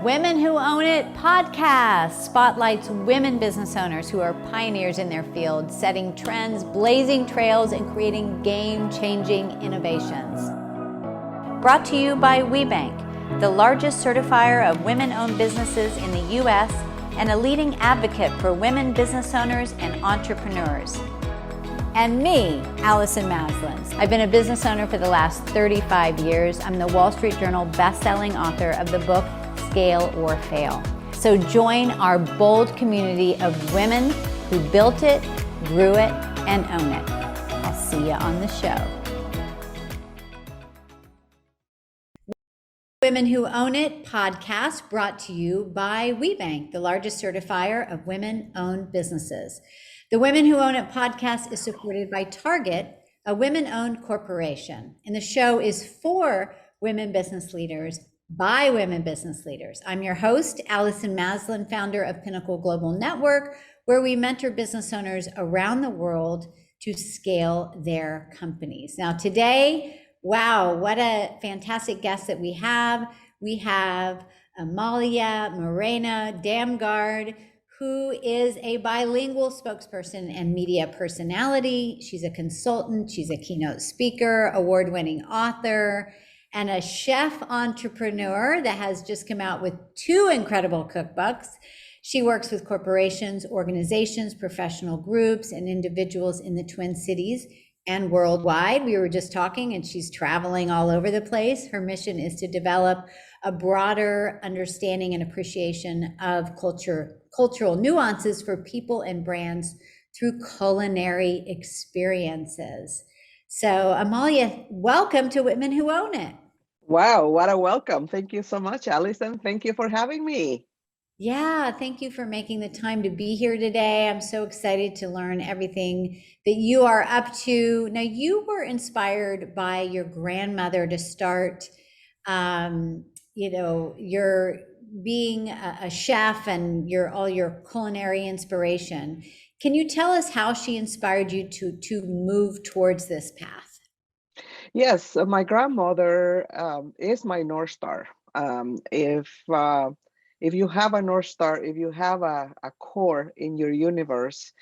Women Who Own It podcast spotlights women business owners who are pioneers in their field, setting trends, blazing trails, and creating game-changing innovations. Brought to you by WeBank, the largest certifier of women-owned businesses in the U.S. and a leading advocate for women business owners and entrepreneurs. And me, Allison Maslin. I've been a business owner for the last 35 years. I'm the Wall Street Journal best-selling author of the book, Scale or Fail. So join our bold community of women who built it, grew it, and own it. I'll see you on the show. Women Who Own It podcast brought to you by WeBank, the largest certifier of women-owned businesses. The Women Who Own It podcast is supported by Target, a women-owned corporation. And the show is for women business leaders by women business leaders. I'm your host, Allison Maslin, founder of Pinnacle Global Network, where we mentor business owners around the world to scale their companies. Now today, wow, what a fantastic guest that we have. We have Amalia Moreno-Damgaard, who is a bilingual spokesperson and media personality. She's a consultant, she's a keynote speaker, award-winning author, and a chef entrepreneur that has just come out with 2 incredible cookbooks. She works with corporations, organizations, professional groups, and individuals in the Twin Cities and worldwide. We were just talking, and she's traveling all over the place. Her mission is to develop a broader understanding and appreciation of cultural nuances for people and brands through culinary experiences. So Amalia, welcome to Women Who Own It. Wow, what a welcome. Thank you so much, Allison. Thank you for having me. Yeah, thank you for making the time to be here today. I'm so excited to learn everything that you are up to. Now, you were inspired by your grandmother to start, you're being a chef and all your culinary inspiration. Can you tell us how she inspired you to move towards this path? Yes, my grandmother is my North Star. If you have a North Star, if you have a core in your universe,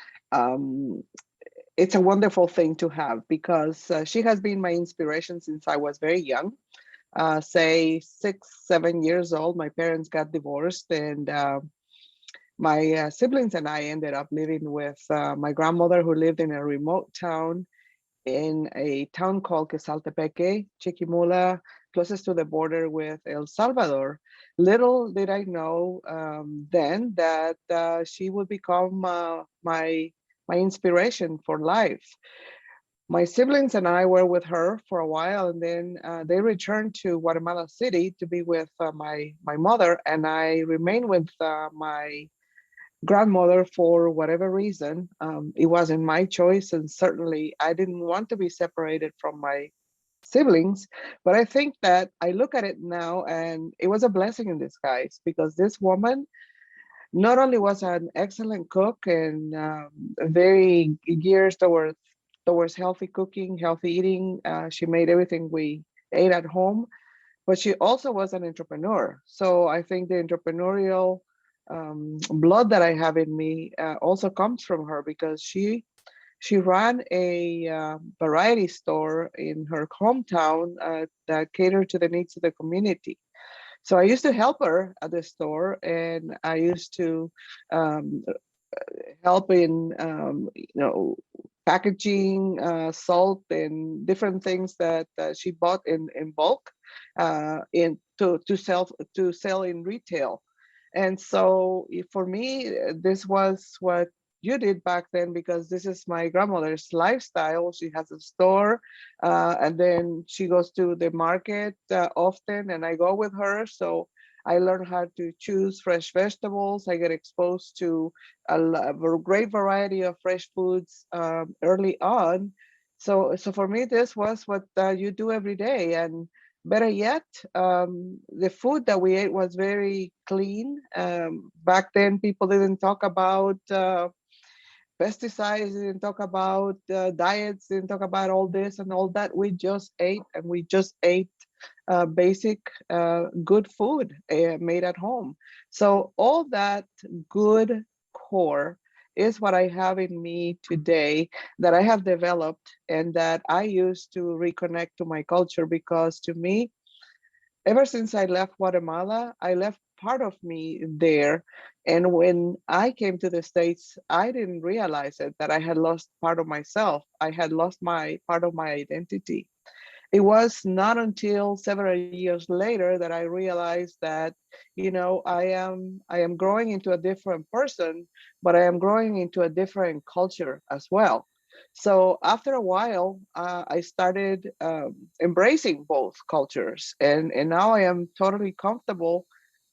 it's a wonderful thing to have, because she has been my inspiration since I was very young. Say 6, 7 years old, my parents got divorced, and my siblings and I ended up living with my grandmother, who lived in a remote town in a town called Quesaltepeque, Chiquimula, closest to the border with El Salvador. Little did I know then that she would become my inspiration for life. My siblings and I were with her for a while, and then they returned to Guatemala City to be with my mother, and I remained with my grandmother for whatever reason. It wasn't my choice, and certainly I didn't want to be separated from my siblings. But I think that I look at it now, and it was a blessing in disguise, because this woman not only was an excellent cook and very geared towards healthy cooking, healthy eating. She made everything we ate at home, but she also was an entrepreneur. So I think the entrepreneurial blood that I have in me also comes from her, because she ran a variety store in her hometown that catered to the needs of the community. So I used to help her at the store, and I used to help in packaging, salt, and different things that she bought in bulk to sell in retail. And so for me, this was what you did back then, because this is my grandmother's lifestyle. She has a store, and then she goes to the market often, and I go with her. So I learned how to choose fresh vegetables. I get exposed to a great variety of fresh foods early on. So for me, this was what you do every day. And better yet, the food that we ate was very clean. Back then, people didn't talk about pesticides, didn't talk about diets, didn't talk about all this and all that. We just ate, and we just ate basic good food made at home. So all that good core is what I have in me today, that I have developed and that I use to reconnect to my culture. Because to me, ever since I left Guatemala, I left part of me there. And when I came to the States, I didn't realize it, that I had lost part of myself. I had lost my part of my identity. It was not until several years later that I realized that, I am growing into a different person, but I am growing into a different culture as well. So after a while, I started embracing both cultures, and now I am totally comfortable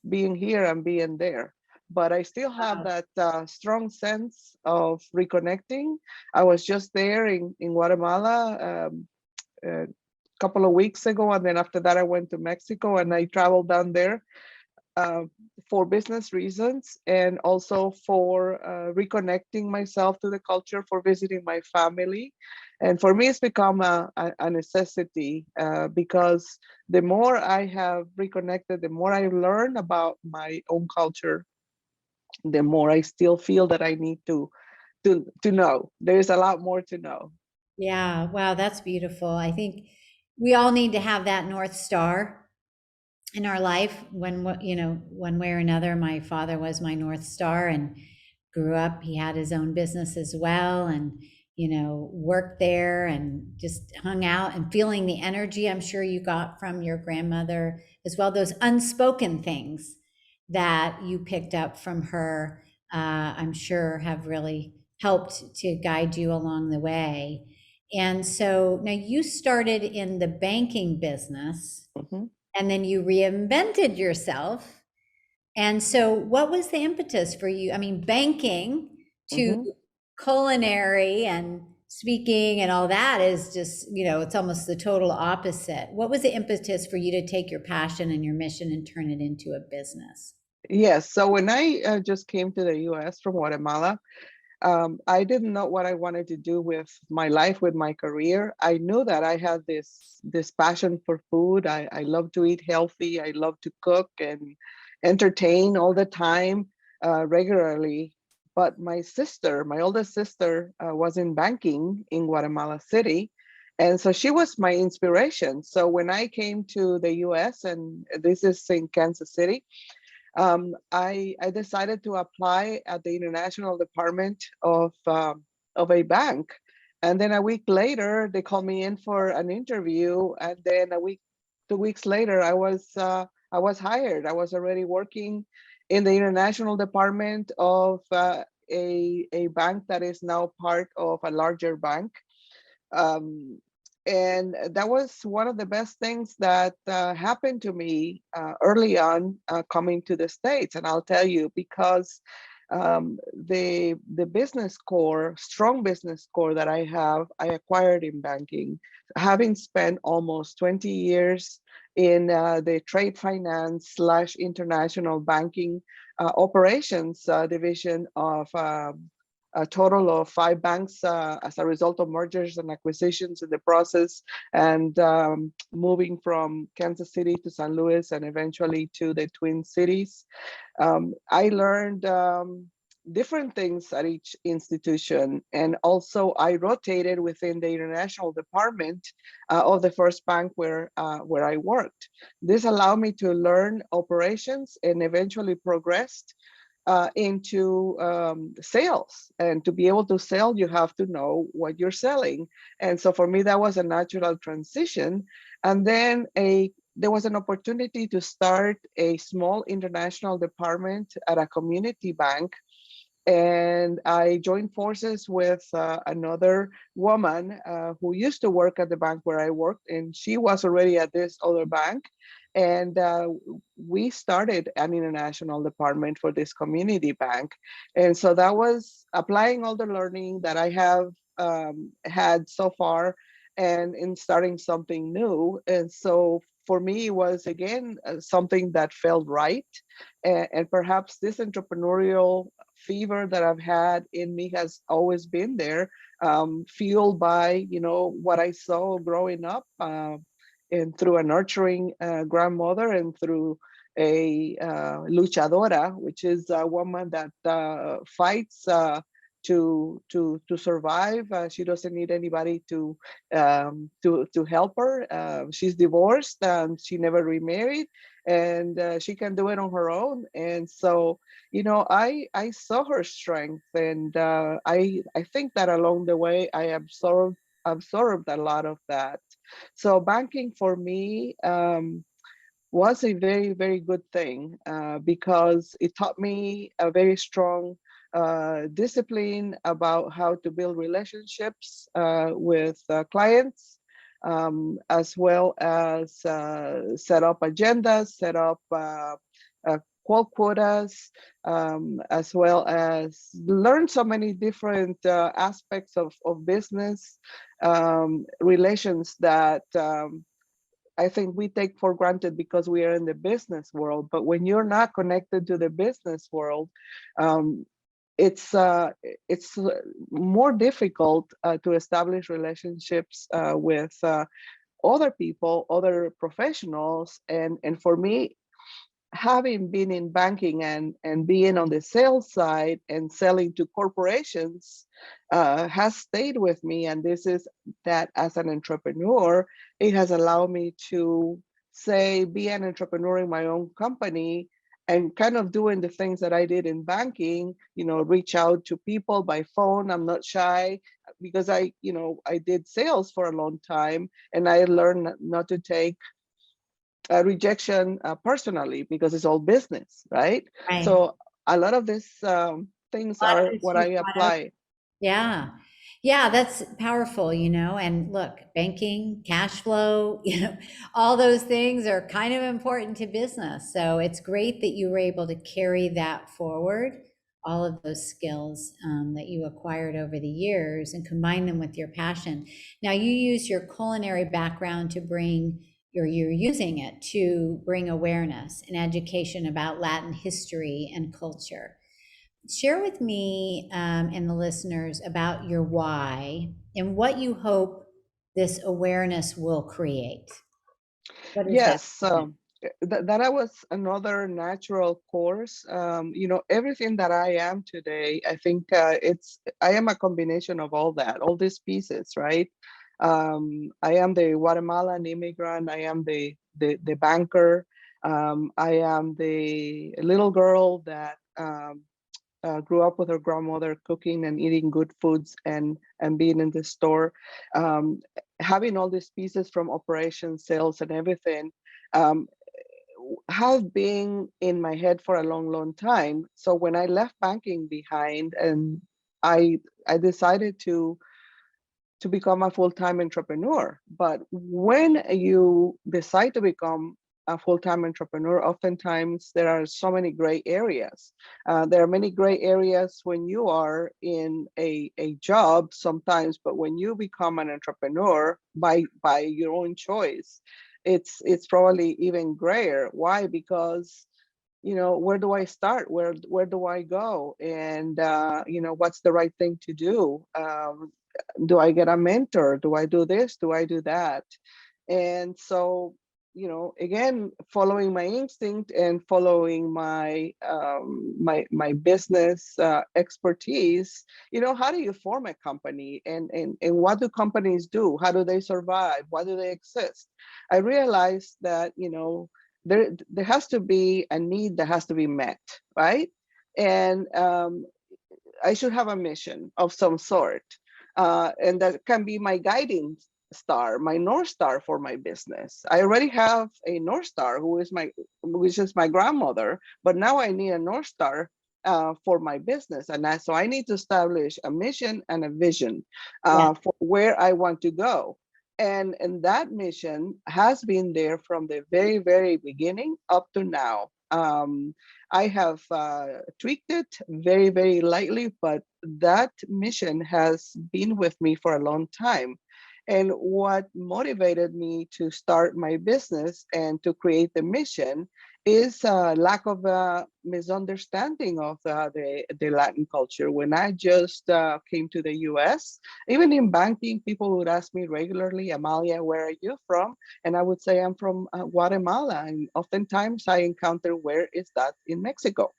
being here and being there. But I still have Wow. that strong sense of reconnecting. I was just there in Guatemala. A couple of weeks ago, and then after that I went to Mexico, and I traveled down there uh, for business reasons, and also for reconnecting myself to the culture, for visiting my family. And for me, it's become a necessity, because the more I have reconnected, the more I learn about my own culture, the more I still feel that I need to know. There's a lot more to know. Yeah, wow, that's beautiful. I think we all need to have that North Star in our life one way or another. My father was my North Star and grew up, he had his own business as well, and worked there and just hung out and feeling the energy I'm sure you got from your grandmother as well, those unspoken things that you picked up from her, I'm sure have really helped to guide you along the way. And so now you started in the banking business Mhm, and then you reinvented yourself. And so what was the impetus for you? I mean, banking to mhm. culinary and speaking and all that is just, it's almost the total opposite. What was the impetus for you to take your passion and your mission and turn it into a business? Yes. So when I just came to the US from Guatemala, I didn't know what I wanted to do with my life, with my career. I knew that I had this passion for food. I love to eat healthy. I love to cook and entertain all the time, regularly. But my sister, my oldest sister, was in banking in Guatemala City. And so she was my inspiration. So when I came to the US, and this is in Kansas City, I decided to apply at the international department of a bank. And then a week later, they called me in for an interview. And then 2 weeks later, I was hired. I was already working in the international department of a bank that is now part of a larger bank. Um, and that was one of the best things that happened to me early on, coming to the States. And I'll tell you, because the business core, strong business core that I acquired in banking, having spent almost 20 years in the trade finance slash international banking operations division of a total of 5 banks, as a result of mergers and acquisitions in the process, and moving from Kansas City to San Luis and eventually to the Twin Cities. I learned different things at each institution, and also I rotated within the international department of the first bank where I worked. This allowed me to learn operations and eventually progressed into sales. And to be able to sell, you have to know what you're selling. And so for me, that was a natural transition. And then there was an opportunity to start a small international department at a community bank. And I joined forces with another woman who used to work at the bank where I worked, and she was already at this other bank. And we started an international department for this community bank. And so that was applying all the learning that I have had so far, and in starting something new. And so for me, it was again something that felt right. And perhaps this entrepreneurial fever that I've had in me has always been there, fueled by what I saw growing up and through a nurturing grandmother, and through a luchadora, which is a woman that fights to survive. She doesn't need anybody to help her. She's divorced and she never remarried, and she can do it on her own. And so, I saw her strength, and I think that along the way I absorbed a lot of that. So banking for me was a very, very good thing because it taught me a very strong discipline about how to build relationships with clients, as well as set up agendas, set up quotas, as well as learn so many different aspects of business relations that I think we take for granted because we are in the business world. But when you're not connected to the business world, um, it's more difficult to establish relationships with other people, other professionals, and for me, having been in banking and being on the sales side and selling to corporations has stayed with me. And this is that as an entrepreneur, it has allowed me to be an entrepreneur in my own company and kind of doing the things that I did in banking, reach out to people by phone. I'm not shy because I did sales for a long time, and I learned not to take rejection personally because it's all business, right? Right. So a lot of these things A lot are of this what you I brought up. apply. Yeah. Yeah, that's powerful, and look, banking, cash flow, all those things are kind of important to business. So it's great that you were able to carry that forward, all of those skills that you acquired over the years and combine them with your passion. Now, you use your culinary background to bring, or you're using it to bring awareness and education about Latin history and culture. Share with me and the listeners about your why and what you hope this awareness will create. What is that? Yes, that was another natural course. Everything that I am today, I think I am a combination of all that, all these pieces, right? I am the Guatemalan immigrant. I am the banker. I am the little girl that grew up with her grandmother cooking and eating good foods and being in the store, um, having all these pieces from operations, sales, and everything. Um, have been in my head for a long, long time. So when I left banking behind, and I I decided to become a full-time entrepreneur. But when you decide to become a full-time entrepreneur, oftentimes there are so many gray areas. There are many gray areas when you are in a job sometimes, but when you become an entrepreneur by your own choice, it's probably even grayer. Why? Because where do I start? Where do I go? And what's the right thing to do? Do I get a mentor? Do I do this? Do I do that? And so, again, following my instinct and following my business expertise, how do you form a company, and what do companies do? How do they survive? Why do they exist? I realized that, there has to be a need that has to be met, right? And I should have a mission of some sort, and that can be my guiding star, my North Star for my business. I already have a North Star which is my grandmother, but now I need a North Star for my business, and so I need to establish a mission and a vision Yeah. for where I want to go. And that mission has been there from the very, very beginning up to now. I have tweaked it very, very lightly, but that mission has been with me for a long time. And what motivated me to start my business and to create the mission is a lack of misunderstanding of the Latin culture. When I just came to the US, even in banking, people would ask me regularly, Amalia, where are you from? And I would say, I'm from Guatemala. And oftentimes I encounter, where is that in Mexico?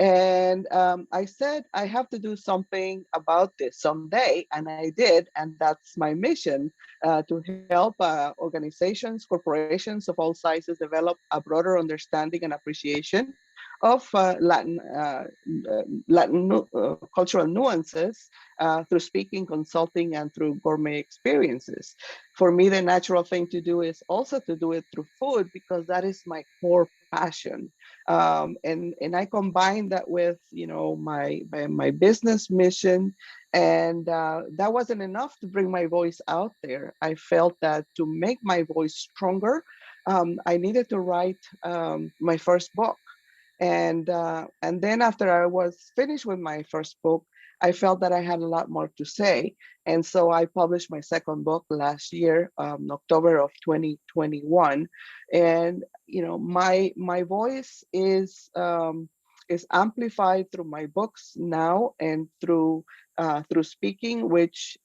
And I said, I have to do something about this someday. And I did. And that's my mission, to help organizations, corporations of all sizes develop a broader understanding and appreciation of Latin cultural nuances through speaking, consulting, and through gourmet experiences. For me, the natural thing to do is also to do it through food, because that is my core passion. And I combined that with, my business mission, and that wasn't enough to bring my voice out there. I felt that to make my voice stronger, I needed to write my first book. And then after I was finished with my first book, I felt that I had a lot more to say. And so I published my second book last year, October of 2021. And my voice is amplified through my books now, and through speaking, which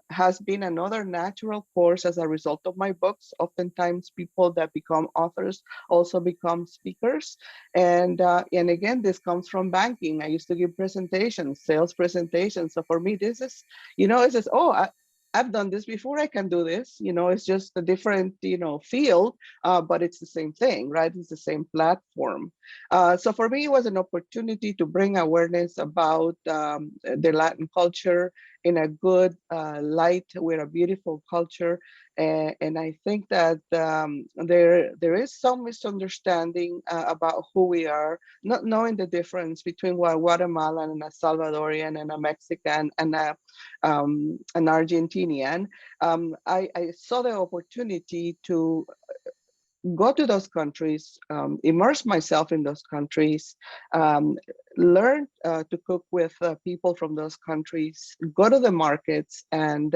has been another natural course as a result of my books. Oftentimes, people that become authors also become speakers. And again, this comes from banking. I used to give presentations, sales presentations. So for me, this is, it's just, I've done this before, I can do this. It's just a different, field, but it's the same thing, right? It's the same platform. So for me, it was an opportunity to bring awareness about the Latin culture in a good light, with a beautiful culture. And I think that there is some misunderstanding about who we are, not knowing the difference between a Guatemalan and a Salvadorian and a Mexican and an Argentinian. I saw the opportunity to go to those countries, immerse myself in those countries, learn to cook with people from those countries, go to the markets, and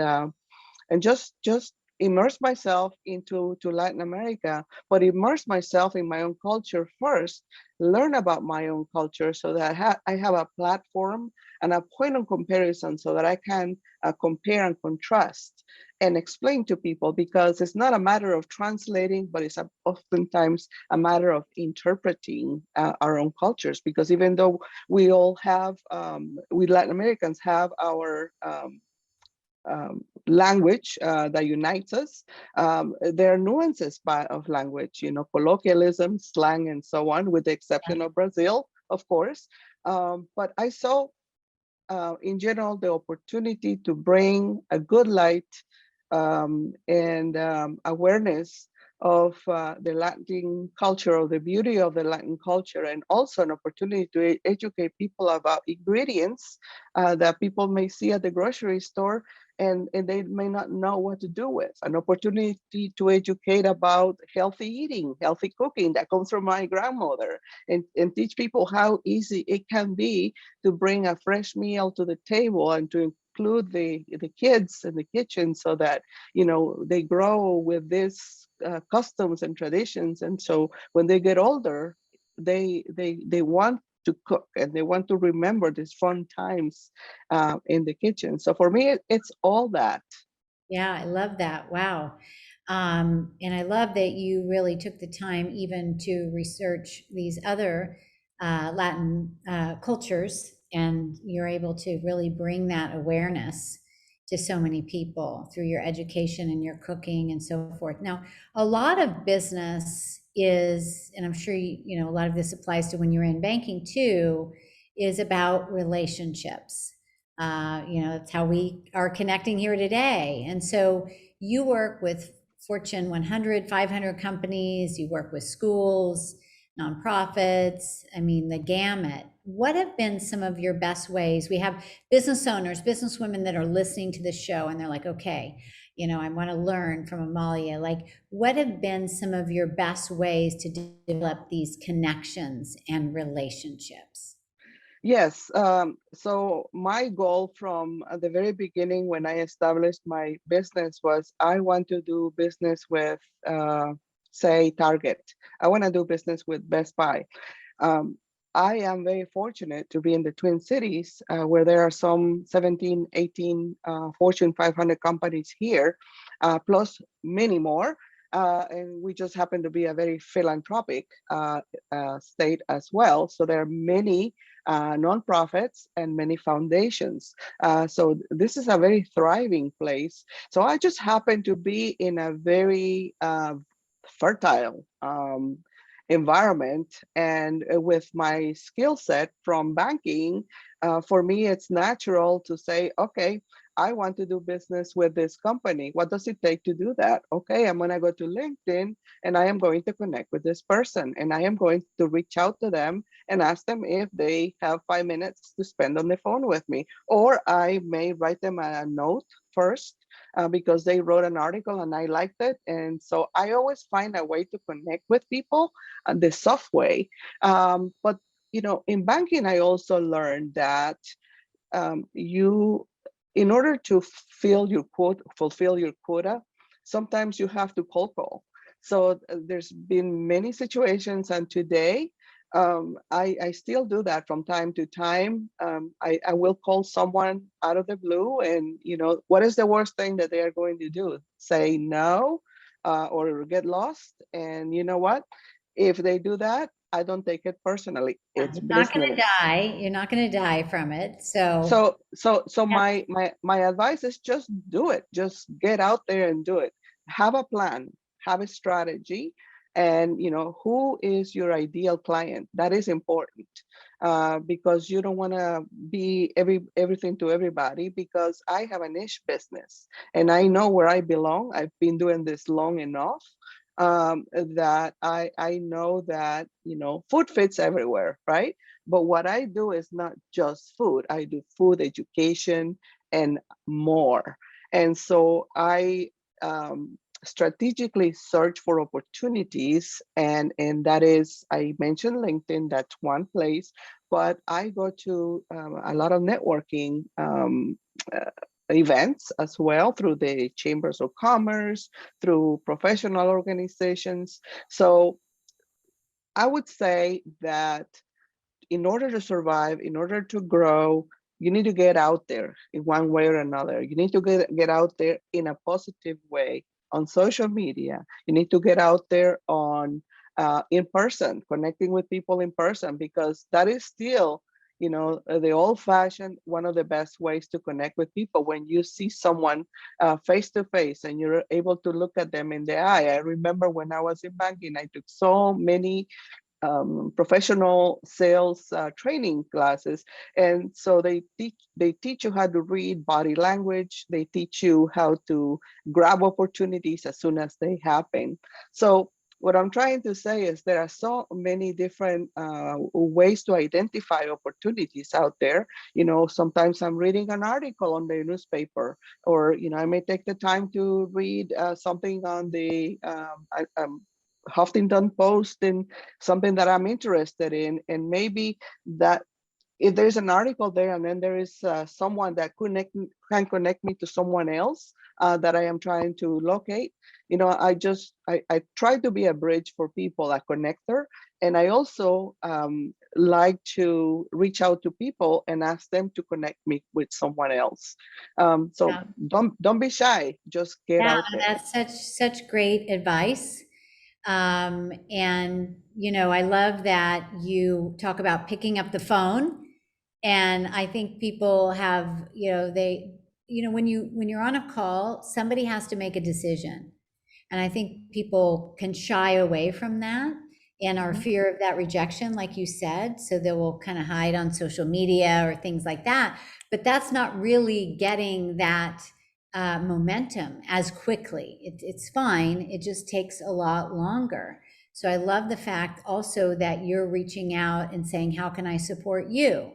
just immerse myself into Latin America, but immerse myself in my own culture first, learn about my own culture, so that I have a platform and a point of comparison, so that I can compare and contrast and explain to people, because it's not a matter of translating, but it's oftentimes a matter of interpreting our own cultures. Because even though we all have, we Latin Americans have our language that unites us. There are nuances of language, colloquialism, slang, and so on, with the exception of Brazil, of course. But I saw, in general, the opportunity to bring a good light and awareness of the Latin culture, of the beauty of the Latin culture, and also an opportunity to educate people about ingredients that people may see at the grocery store, and they may not know what to do with. An opportunity to educate about healthy eating, healthy cooking that comes from my grandmother, and teach people how easy it can be to bring a fresh meal to the table, and to include the kids in the kitchen, so that they grow with these customs and traditions. And so when they get older, they want to cook, and they want to remember these fun times in the kitchen. So for me, it's all that. Yeah, I love that. Wow. And I love that you really took the time even to research these other Latin cultures, and you're able to really bring that awareness to so many people through your education and your cooking and so forth. Now, a lot of business is, and I'm sure a lot of this applies to when you're in banking too, is about relationships. That's how we are connecting here today. And so you work with Fortune 100, 500 companies, you work with schools, nonprofits, I mean, the gamut. What have been some of your best ways? We have business owners, businesswomen that are listening to the show, and they're like, okay, I want to learn from Amalia. Like, what have been some of your best ways to develop these connections and relationships? Yes. So my goal from the very beginning when I established my business was I want to do business with, say, Target. I want to do business with Best Buy. Um, I am very fortunate to be in the Twin Cities where there are some 17, 18 Fortune 500 companies here, plus many more. And we just happen to be a very philanthropic state as well. So there are many nonprofits and many foundations. So this is a very thriving place. So I just happen to be in a very fertile environment, and with my skill set from banking, for me it's natural to say, okay, I want to do business with this company. What does it take to do that? Okay, I'm going to go to LinkedIn and I am going to connect with this person and I am going to reach out to them and ask them if they have 5 minutes to spend on the phone with me. Or I may write them a note first because they wrote an article and I liked it. And so I always find a way to connect with people the soft way. But in banking, I also learned that you, in order to fulfill your quota, sometimes you have to cold call. So there's been many situations, and today I still do that from time to time. I will call someone out of the blue, and what is the worst thing that they are going to do? Say no, or get lost. And you know what? If they do that, I don't take it personally. It's You're not going to business. die. You're not going to die from it. So, So yeah. my advice is just do it. Just get out there and do it. Have a plan, have a strategy, and who is your ideal client. That is important, because you don't want to be everything to everybody. Because I have a niche business, and I know where I belong. I've been doing this long enough that I know that food fits everywhere, right? But what I do is not just food. I do food education and more. And so I strategically search for opportunities, and that is, I mentioned LinkedIn, that's one place, but I go to a lot of networking uh, events as well, through the chambers of commerce, through professional organizations. So I would say that in order to survive, in order to grow, you need to get out there in one way or another. You need to get out there in a positive way on social media. You need to get out there on in person, connecting with people in person, because that is still, the old-fashioned, one of the best ways to connect with people. When you see someone face to face and you're able to look at them in the eye. I remember when I was in banking, I took so many professional sales training classes, and so they teach you how to read body language. They teach you how to grab opportunities as soon as they happen. So what I'm trying to say is there are so many different ways to identify opportunities out there. Sometimes I'm reading an article on the newspaper, or I may take the time to read something on the Huffington Post, and something that I'm interested in, and maybe that if there's an article there, and then there is someone that can connect me to someone else that I am trying to locate. I try to be a bridge for people, a connector, and I also like to reach out to people and ask them to connect me with someone else. So Yeah. don't be shy. Just get Yeah, out there. that's such great advice. And I love that you talk about picking up the phone. And I think people have, when you're on a call, somebody has to make a decision. And I think people can shy away from that and our Mhm. fear of that rejection, like you said. So they will kind of hide on social media or things like that. But that's not really getting that momentum as quickly. It's fine. It just takes a lot longer. So I love the fact also that you're reaching out and saying, how can I support you?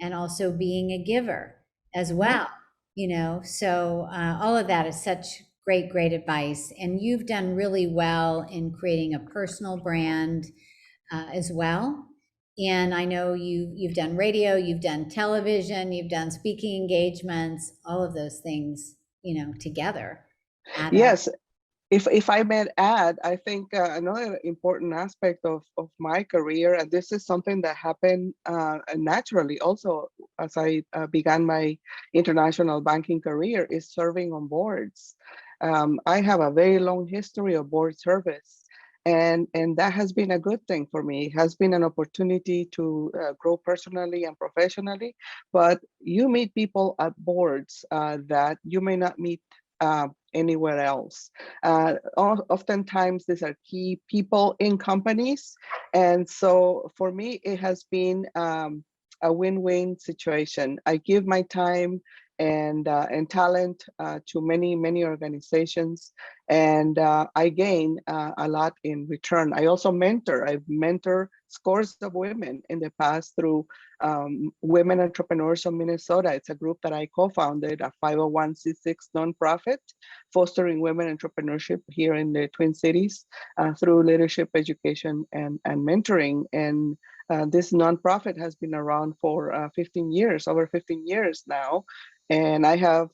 And also being a giver as Mhm. well. So all of that is such great advice. And you've done really well in creating a personal brand as well. And I know you've done radio, you've done television, you've done speaking engagements, all of those things, together add up. Yes, if I may add, I think another important aspect of my career, and this is something that happened naturally also as I began my international banking career, is serving on boards. I have a very long history of board service, and that has been a good thing for me. It has been an opportunity to grow personally and professionally, but you meet people at boards that you may not meet anywhere else. Oftentimes, these are key people in companies. And so for me, it has been a win-win situation. I give my time and talent to many organizations, and I gain a lot in return. I also mentor. I've mentored scores of women in the past through Women Entrepreneurs of Minnesota. It's a group that I co-founded, a 501c6 nonprofit fostering women entrepreneurship here in the Twin Cities through leadership education and mentoring. And this nonprofit has been around for 15 years, over 15 years now. And I have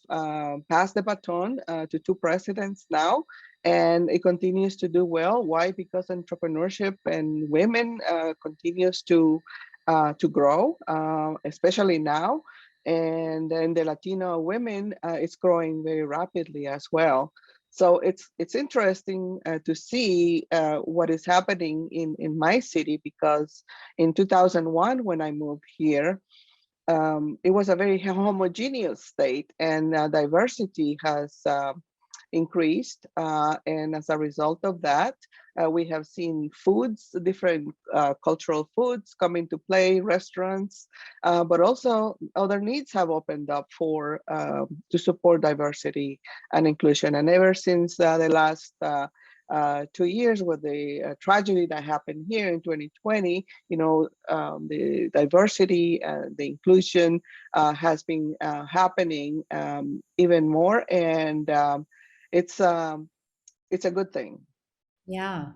passed the baton to two presidents now, and it continues to do well. Why? Because entrepreneurship and women continues to grow, especially now. And then the Latino women, it's growing very rapidly as well. So it's interesting to see what is happening in my city, because in 2001, when I moved here, it was a very homogeneous state, and diversity has increased. And as a result of that, we have seen foods, different cultural foods come into play, restaurants, but also other needs have opened up for to support diversity and inclusion. And ever since the last 2 years with the tragedy that happened here in 2020, the diversity, the inclusion has been happening even more, and it's a good thing. Yeah.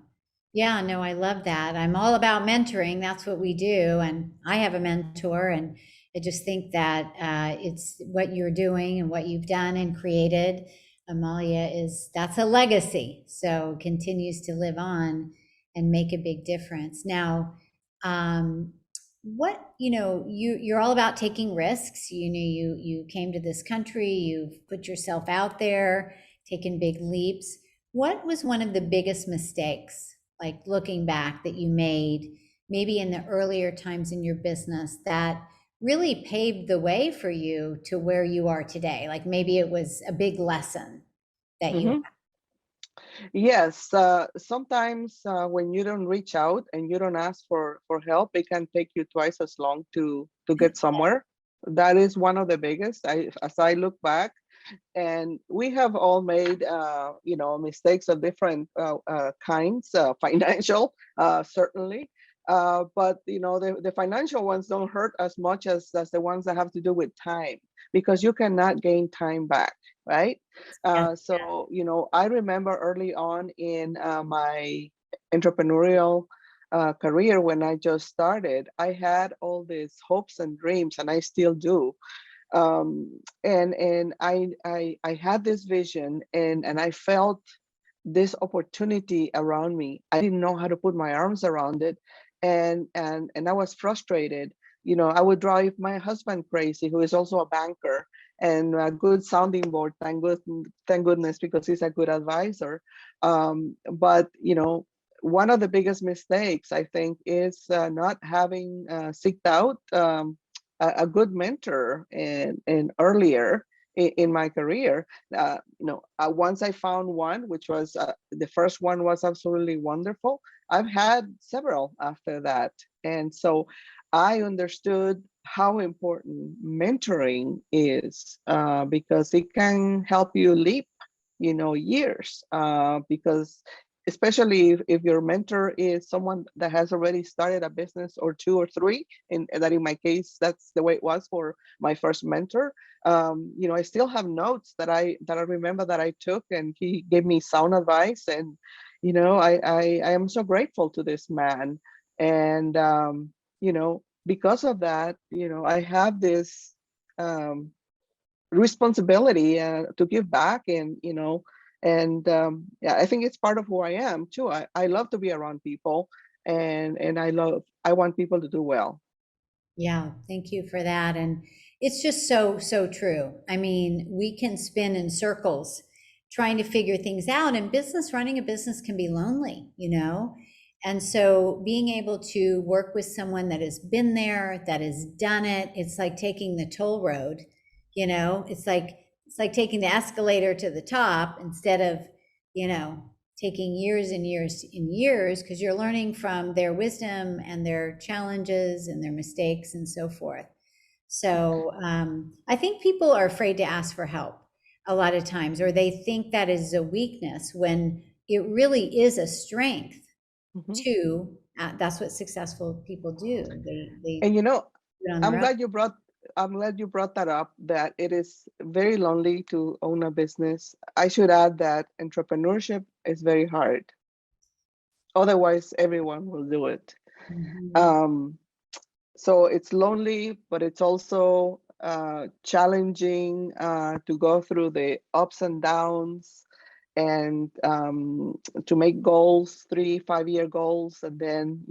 Yeah, no, I love that. I'm all about mentoring. That's what we do. And I have a mentor, and I just think that it's what you're doing and what you've done and created, Amalia, that's a legacy. So it continues to live on and make a big difference. Now, you're all about taking risks. You came to this country, you've put yourself out there, taken big leaps. What was one of the biggest mistakes, like looking back, that you made maybe in the earlier times in your business that really paved the way for you to where you are today? Like maybe it was a big lesson that you Mhm. Yes, sometimes when you don't reach out and you don't ask for help, it can take you twice as long to had. get somewhere. That is one of the biggest. As I look back, and we have all made mistakes of different kinds, financial certainly, but the financial ones don't hurt as much as the ones that have to do with time, because you cannot gain time back, right? Yes. So I remember early on in my entrepreneurial career, when I just started, I had all these hopes and dreams, and I still do. And I had this vision, and I felt this opportunity around me. I didn't know how to put my arms around it, and I was frustrated. I would drive my husband crazy, who is also a banker and a good sounding board. Thank goodness, because he's a good advisor. But one of the biggest mistakes, I think, is not having seeked out a good mentor and earlier in my career. Once I found one, which was the first one was absolutely wonderful. I've had several after that, and so I understood how important mentoring is, because it can help you leap years, because especially if your mentor is someone that has already started a business or two or three, and that in my case, that's the way it was for my first mentor. I still have notes that I remember that I took, and he gave me sound advice, and I am so grateful to this man. And because of that, I have this um, responsibility to give back, and yeah, I think it's part of who I am too. I love to be around people, and I want people to do well. Yeah, thank you for that. And it's just so, so true. I mean, we can spin in circles trying to figure things out. And running a business can be lonely, you know? And so being able to work with someone that has been there, that has done it, it's like taking the toll road, you know? It's like taking the escalator to the top instead of, you know, taking years and years and years, because you're learning from their wisdom and their challenges and their mistakes and so forth. So I think people are afraid to ask for help a lot of times, or they think that is a weakness when it really is a strength Mhm. to, that's what successful people do. They And do it on I'm their own. glad you brought I'm glad you brought that up, that it is very lonely to own a business. I should add that entrepreneurship is very hard. Otherwise, everyone will do it. Mhm. Um, so it's lonely, but it's also challenging to go through the ups and downs, and to make goals, 3 5 year goals, and then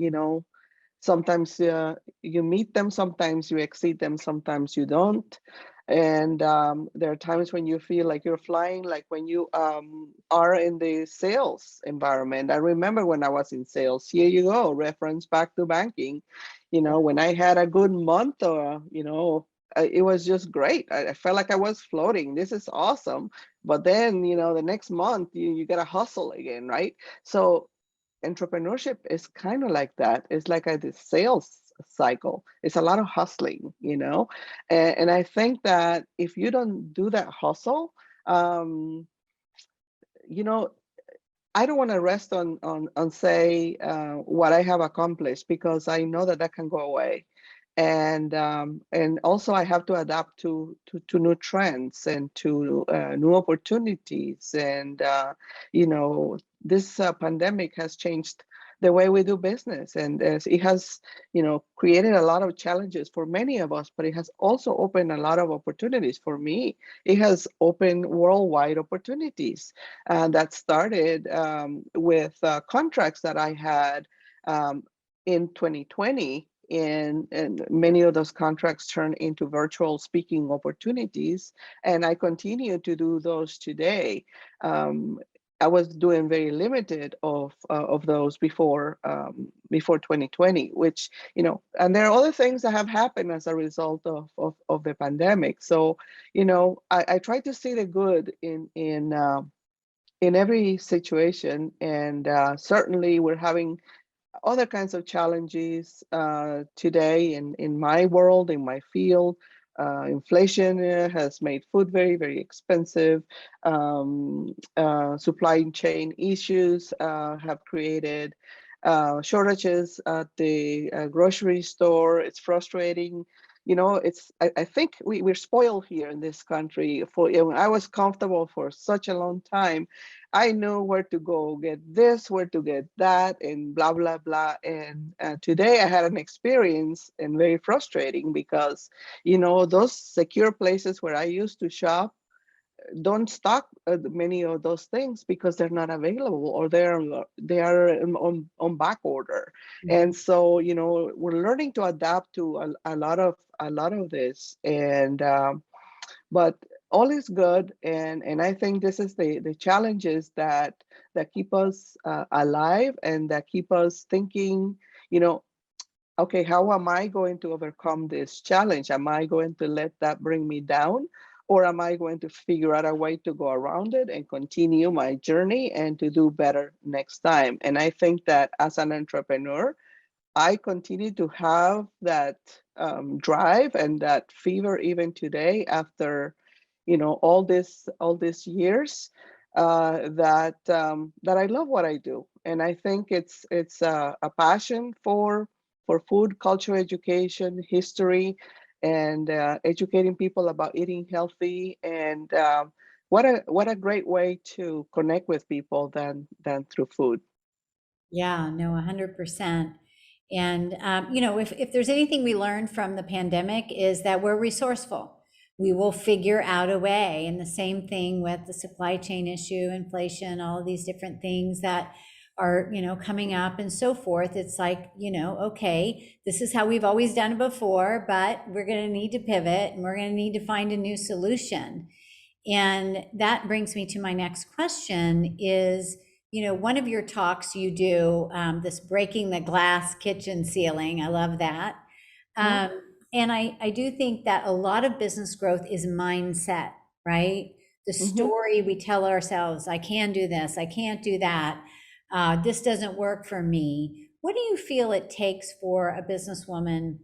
sometimes you meet them, sometimes you exceed them, sometimes you don't. And there are times when you feel like you're flying, like when you are in the sales environment. I remember when I was in sales, here you go, reference back to banking, when I had a good month, or it was just great. I felt like I was floating. This is awesome. But then the next month you gotta hustle again, right? So entrepreneurship is kind of like that. It's like a this sales cycle. It's a lot of hustling, and I think that if you don't do that hustle, um, you know, I don't want to rest on say what I have accomplished, because I know that can go away, and also I have to adapt to new trends and to new opportunities, and this pandemic has changed the way we do business, and it has created a lot of challenges for many of us, but it has also opened a lot of opportunities for me. It has opened worldwide opportunities that started with contracts that I had in 2020. And many of those contracts turned into virtual speaking opportunities. And I continue to do those today. I was doing very limited of those before 2020, which, and there are other things that have happened as a result of the pandemic. So, I try to see the good in every situation, and certainly we're having other kinds of challenges today in my world, in my field. Inflation has made food very, very expensive. Supply chain issues have created shortages at the grocery store. It's frustrating. I think we're spoiled here in this country. When I was comfortable for such a long time, I know where to go get this, where to get that, and blah, blah, blah. And today I had an experience, and very frustrating, because, those secure places where I used to shop don't stock many of those things because they're not available, or they are on back order. Mhm. And so we're learning to adapt to a lot of this, and but all is good, and I think this is the challenges that keep us alive, and that keep us thinking, you know okay, how am I going to overcome this challenge? Am I going to let that bring me down? Or am I going to figure out a way to go around it and continue my journey and to do better next time? And I think that as an entrepreneur, I continue to have that drive and that fever even today, after all these years, that I love what I do, and I think it's a passion for food, culture, education, history, and educating people about eating healthy. And what a great way to connect with people than through food. Yeah, no, 100%. And, if there's anything we learned from the pandemic is that we're resourceful. We will figure out a way. And the same thing with the supply chain issue, inflation, all of these different things that are, coming up and so forth. It's like, okay, this is how we've always done it before, but we're going to need to pivot and we're going to need to find a new solution. And that brings me to my next question is, one of your talks you do, this breaking the glass kitchen ceiling. I love that. And I do think that a lot of business growth is mindset, right? The story we tell ourselves, I can do this, I can't do that. This doesn't work for me. What do you feel it takes for a businesswoman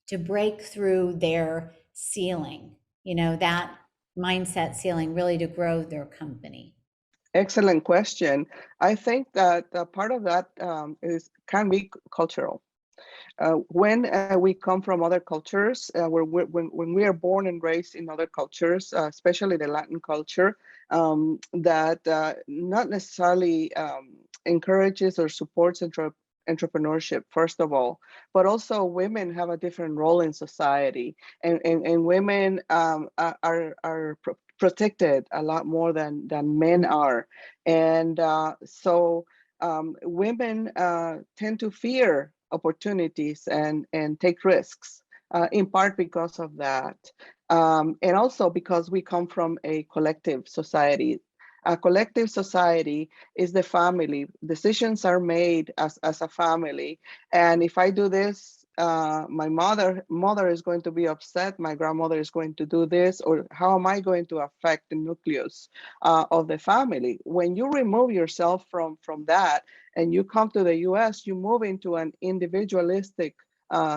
to break through their ceiling, that mindset ceiling, really to grow their company? Excellent question. I think that part of that can be cultural. When we come from other cultures, when we are born and raised in other cultures, especially the Latin culture, that not necessarily encourages or supports entrepreneurship, first of all, but also women have a different role in society, and women are protected a lot more than men are, and so women tend to fear opportunities and take risks, in part because of that, and also because we come from a collective society. A collective society is the family. Decisions are made as a family, and if I do this, my mother is going to be upset, my grandmother is going to do this, or how am I going to affect the nucleus of the family? When you remove yourself from that and you come to the US, you move into an individualistic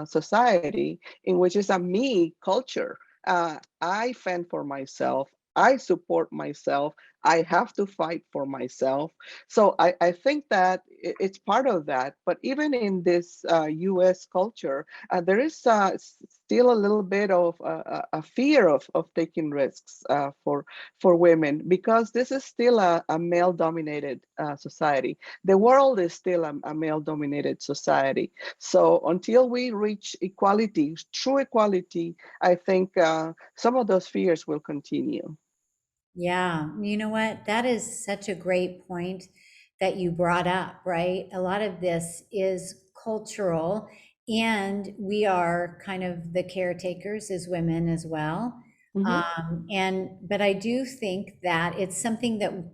society in which is a me culture. I fend for myself, I support myself, I have to fight for myself. So I think that it's part of that. But even in this US culture, there is still a little bit of a fear of taking risks for women, because this is still a male-dominated society. The world is still a male-dominated society. So until we reach equality, true equality, I think some of those fears will continue. Yeah, you know what? That is such a great point that you brought up, right? A lot of this is cultural, and we are kind of the caretakers as women as well. But I do think that it's something that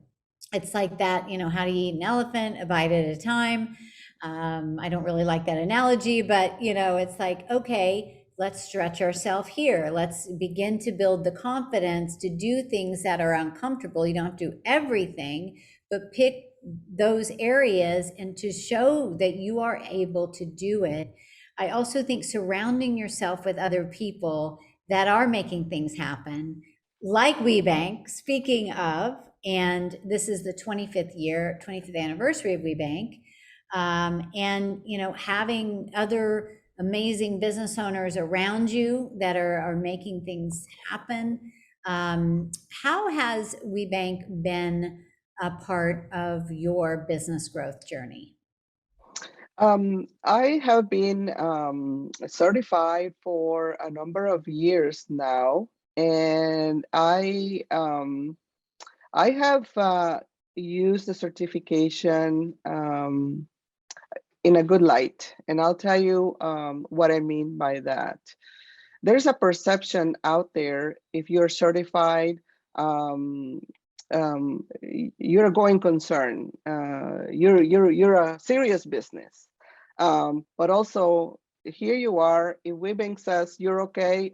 it's like that, how do you eat an elephant? A bite at a time. I don't really like that analogy, but it's like, okay, let's stretch ourselves here. Let's begin to build the confidence to do things that are uncomfortable. You don't have to do everything, but pick those areas and to show that you are able to do it. I also think surrounding yourself with other people that are making things happen, like WeBank, speaking of, and this is the 25th anniversary of WeBank. And having other amazing business owners around you that are making things happen. How has WeBank been a part of your business growth journey? I have been certified for a number of years now, and I have used the certification in a good light, and I'll tell you what I mean by that. There's a perception out there, if you're certified, you're a going concern. You're a serious business, but also here you are. If WeBank says you're okay,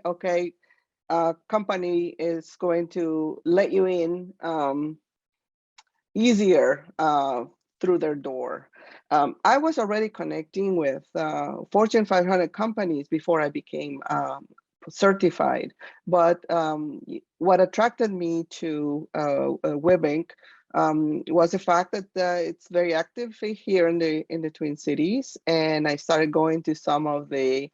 company is going to let you in easier through their door. I was already connecting with Fortune 500 companies before I became certified, but what attracted me to WeBank was the fact that it's very active here in the Twin Cities, and I started going to some of the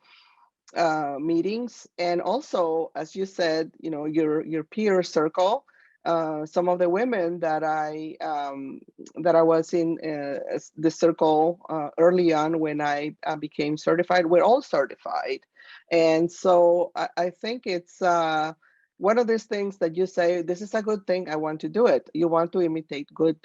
meetings, and also, as you said, your peer circle. some of the women that I was in the circle early on when I became certified, we're all certified. And so I think it's one of these things that you say, this is a good thing, I want to do it. You want to imitate good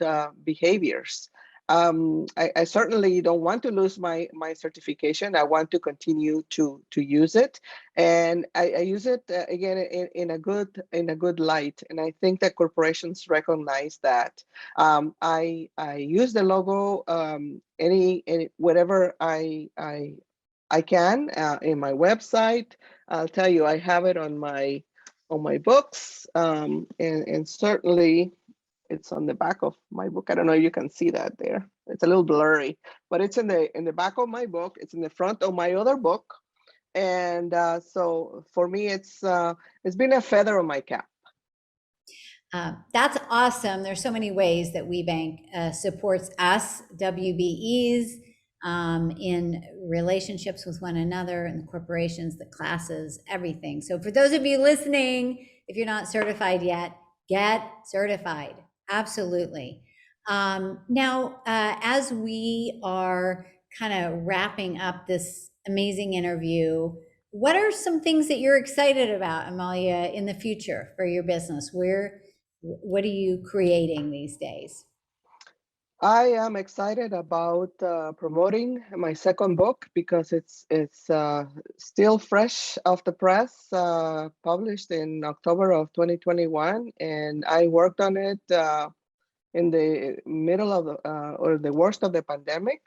behaviors. I certainly don't want to lose my certification. I want to continue to use it, and I use it again in a good light. And I think that corporations recognize that. I use the logo any whatever I can in my website. I'll tell you, I have it on my books, and certainly it's on the back of my book. I don't know if you can see that there. It's a little blurry, but it's in the back of my book. It's in the front of my other book, and so for me, it's been a feather on my cap. That's awesome. There's so many ways that WeBank supports us, WBEs, in relationships with one another, and the corporations, the classes, everything. So for those of you listening, if you're not certified yet, get certified. Absolutely. Now, as we are kind of wrapping up this amazing interview, what are some things that you're excited about, Amalia, in the future for your business? What are you creating these days? I am excited about promoting my second book because it's still fresh off the press, published in October of 2021, and I worked on it in the middle of or the worst of the pandemic.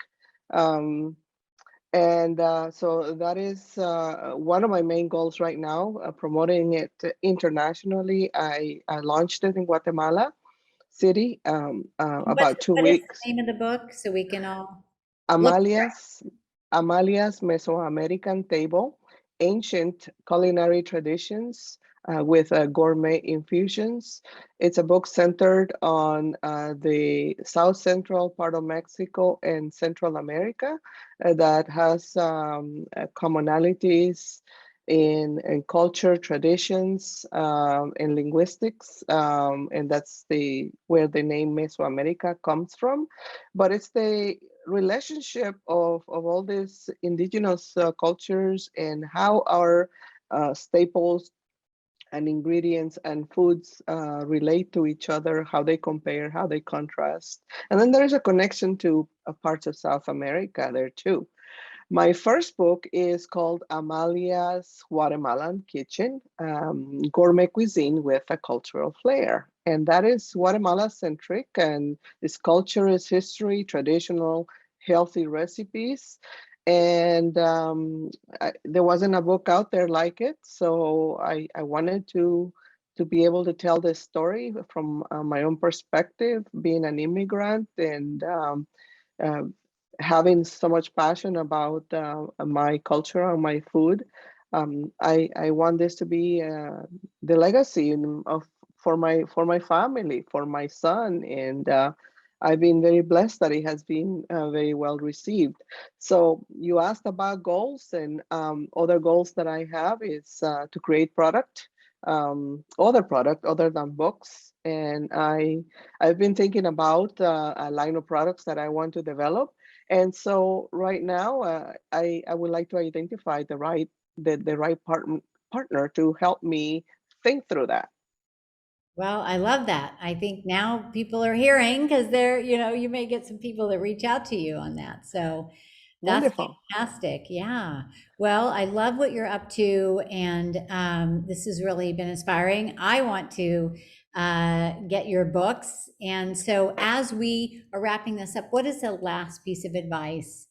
And so that is one of my main goals right now, promoting it internationally. I launched it in Guatemala City about 2 What is weeks. the name of the book so we can all look for it? Amalia's Mesoamerican Table, Ancient Culinary Traditions with gourmet infusions. It's a book centered on the south central part of Mexico and Central America that has commonalities in culture, traditions, and linguistics, and that's where the name Mesoamerica comes from. But it's the relationship of all these indigenous cultures and how our staples and ingredients and foods relate to each other, how they compare, how they contrast. And then there's a connection to parts of South America there too. My first book is called Amalia's Guatemalan Kitchen, Gourmet Cuisine with a Cultural Flair. And that is Guatemala-centric, and its culture is history, traditional, healthy recipes. And there wasn't a book out there like it, so I wanted to be able to tell this story from my own perspective, being an immigrant and uh, having so much passion about my culture and my food. I want this to be the legacy for my family, for my son, and I've been very blessed that it has been very well received. So you asked about goals, and other goals that I have is to create other product other than books, and I've been thinking about a line of products that I want to develop. And so right now, I would like to identify the right partner to help me think through that. Well, I love that. I think now people are hearing because you may get some people that reach out to you on that. So that's Wonderful. fantastic. Yeah. Well, I love what you're up to, and this has really been inspiring. I want to get your books. And so, as we are wrapping this up, what is the last piece of advice,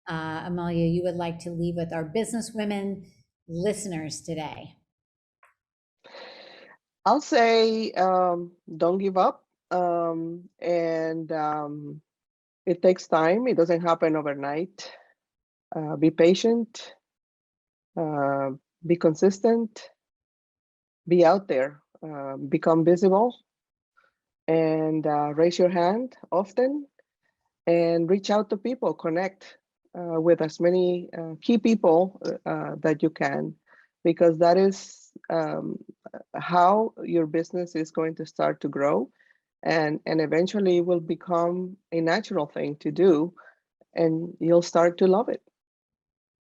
Amalia, you would like to leave with our businesswomen listeners today? I'll say don't give up, and it takes time. It doesn't happen overnight. Be patient, uh, be consistent, be out there, become visible, and raise your hand often, and reach out to people, connect with as many key people that you can, because that is how your business is going to start to grow, and eventually it will become a natural thing to do, and you'll start to love it.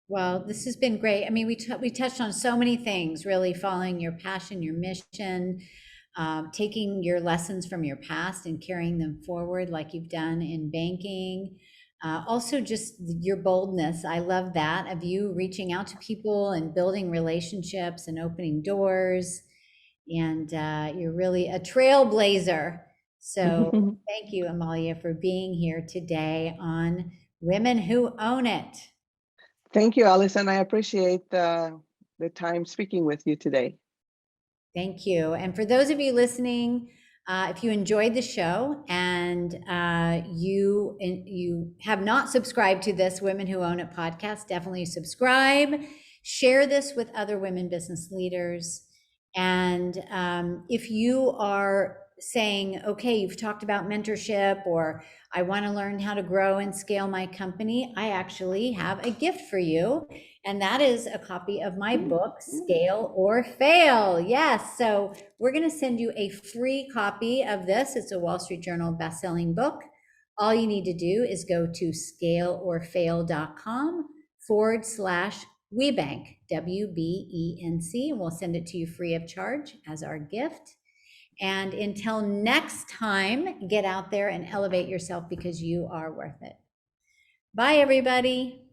Well, this has been great. I mean, we touched on so many things, really following your passion, your mission, taking your lessons from your past and carrying them forward like you've done in banking. Also, just your boldness. I love that of you reaching out to people and building relationships and opening doors. And you're really a trailblazer. So thank you, Amalia, for being here today on Women Who Own It. Thank you, Alison. I appreciate the time speaking with you today. Thank you. And for those of you listening, if you enjoyed the show and you have not subscribed to this Women Who Own It podcast, definitely subscribe. Share this with other women business leaders. And if you are saying, okay, you've talked about mentorship, or I want to learn how to grow and scale my company, I actually have a gift for you. And that is a copy of my book, Scale or Fail. Yes. So we're going to send you a free copy of this. It's a Wall Street Journal bestselling book. All you need to do is go to scaleorfail.com/WeBank, WBENC, and we'll send it to you free of charge as our gift. And until next time, get out there and elevate yourself because you are worth it. Bye, everybody.